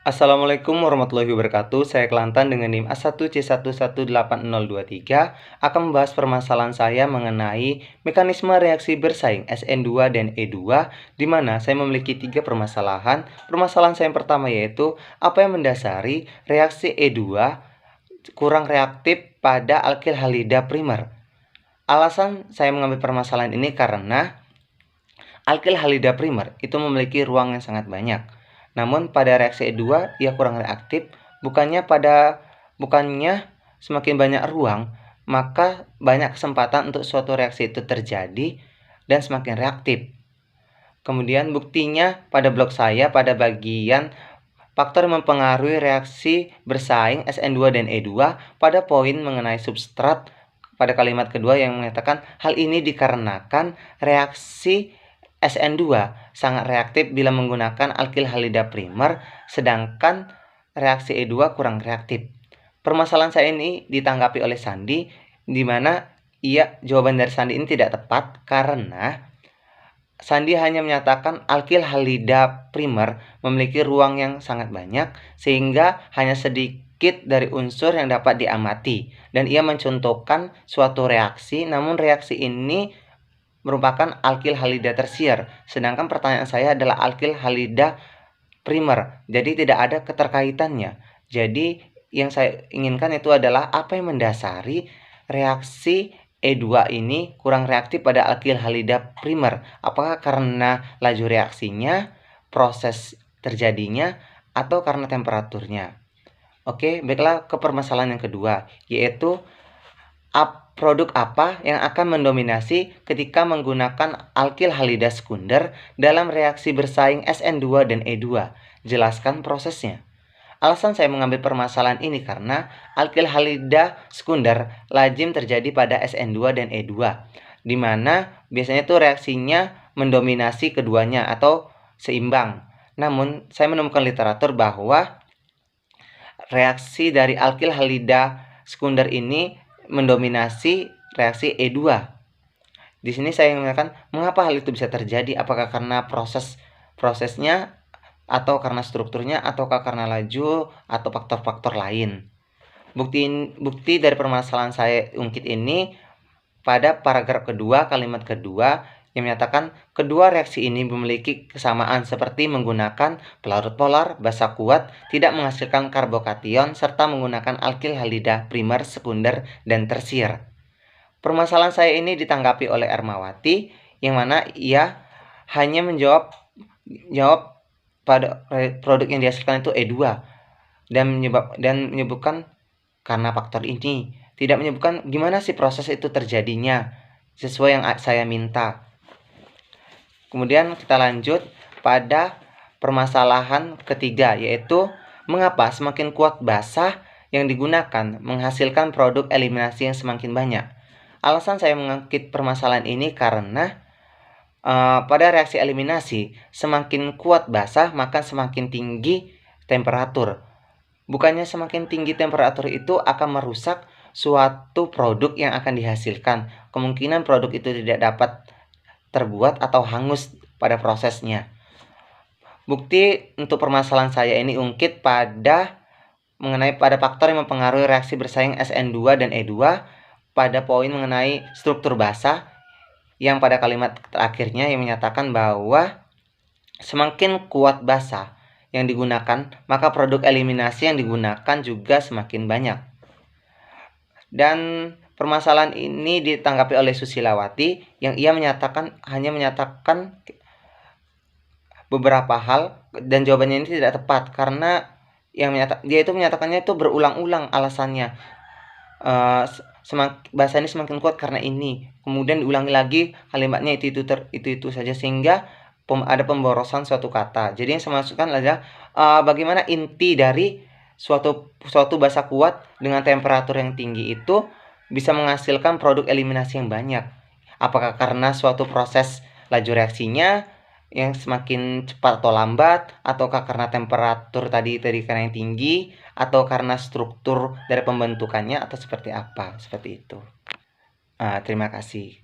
Assalamualaikum warahmatullahi wabarakatuh. Saya Kelantan dengan NIM A1C118023 akan membahas permasalahan saya mengenai mekanisme reaksi bersaing SN2 dan E2, di mana saya memiliki 3 permasalahan. Permasalahan saya yang pertama yaitu apa yang mendasari reaksi E2 kurang reaktif pada alkil halida primer. Alasan saya mengambil permasalahan ini karena alkil halida primer itu memiliki ruang yang sangat banyak. Namun pada reaksi E2 ia kurang reaktif, bukannya semakin banyak ruang, maka banyak kesempatan untuk suatu reaksi itu terjadi dan semakin reaktif. Kemudian buktinya pada blog saya pada bagian faktor yang mempengaruhi reaksi bersaing SN2 dan E2 pada poin mengenai substrat pada kalimat kedua yang mengatakan hal ini dikarenakan reaksi SN2 sangat reaktif bila menggunakan alkil halida primer, sedangkan reaksi E2 kurang reaktif. Permasalahan saya ini ditanggapi oleh Sandi, di mana jawaban dari Sandi ini tidak tepat karena Sandi hanya menyatakan alkil halida primer memiliki ruang yang sangat banyak sehingga hanya sedikit dari unsur yang dapat diamati, dan ia mencontohkan suatu reaksi, namun reaksi ini merupakan alkil halida tersier, sedangkan pertanyaan saya adalah alkil halida primer, jadi tidak ada keterkaitannya. Jadi yang saya inginkan itu adalah apa yang mendasari reaksi E2 ini kurang reaktif pada alkil halida primer. Apakah karena laju reaksinya, proses terjadinya, atau karena temperaturnya? Oke, baiklah ke permasalahan yang kedua, yaitu produk apa yang akan mendominasi ketika menggunakan alkil halida sekunder dalam reaksi bersaing SN2 dan E2? Jelaskan prosesnya. Alasan saya mengambil permasalahan ini karena alkil halida sekunder lazim terjadi pada SN2 dan E2, di mana biasanya itu reaksinya mendominasi keduanya atau seimbang. Namun, saya menemukan literatur bahwa reaksi dari alkil halida sekunder ini mendominasi reaksi E2. Di sini saya mengatakan mengapa hal itu bisa terjadi, apakah karena prosesnya atau karena strukturnya ataukah karena laju atau faktor-faktor lain. Bukti dari permasalahan saya ungkit ini pada paragraf kedua, kalimat kedua yang menyatakan kedua reaksi ini memiliki kesamaan seperti menggunakan pelarut polar, basa kuat, tidak menghasilkan karbokation, serta menggunakan alkil halida primer, sekunder, dan tersier. Permasalahan saya ini ditanggapi oleh Ermawati, yang mana ia hanya menjawab pada produk yang dihasilkan itu E2 dan menyebutkan karena faktor ini, tidak menyebutkan gimana sih proses itu terjadinya sesuai yang saya minta. Kemudian kita lanjut pada permasalahan ketiga, yaitu mengapa semakin kuat basa yang digunakan menghasilkan produk eliminasi yang semakin banyak. Alasan saya mengangkit permasalahan ini karena pada reaksi eliminasi semakin kuat basa maka semakin tinggi temperatur. Bukannya semakin tinggi temperatur itu akan merusak suatu produk yang akan dihasilkan. Kemungkinan produk itu tidak dapat terbuat atau hangus pada prosesnya. Bukti untuk permasalahan saya ini ungkit pada faktor yang mempengaruhi reaksi bersaing SN2 dan E2 pada poin mengenai struktur basa yang pada kalimat terakhirnya yang menyatakan bahwa semakin kuat basa yang digunakan, maka produk eliminasi yang digunakan juga semakin banyak. Dan permasalahan ini ditanggapi oleh Susilawati yang ia hanya menyatakan beberapa hal dan jawabannya ini tidak tepat karena dia itu menyatakannya itu berulang-ulang alasannya. Bahasa ini semakin kuat karena ini, kemudian diulangi lagi kalimatnya itu saja sehingga ada pemborosan suatu kata. Jadi yang saya maksudkan adalah bagaimana inti dari suatu basa kuat dengan temperatur yang tinggi itu bisa menghasilkan produk eliminasi yang banyak. Apakah karena suatu proses laju reaksinya yang semakin cepat atau lambat, ataukah karena temperatur tadi karena yang tinggi, atau karena struktur dari pembentukannya, atau seperti apa, seperti itu. Terima kasih.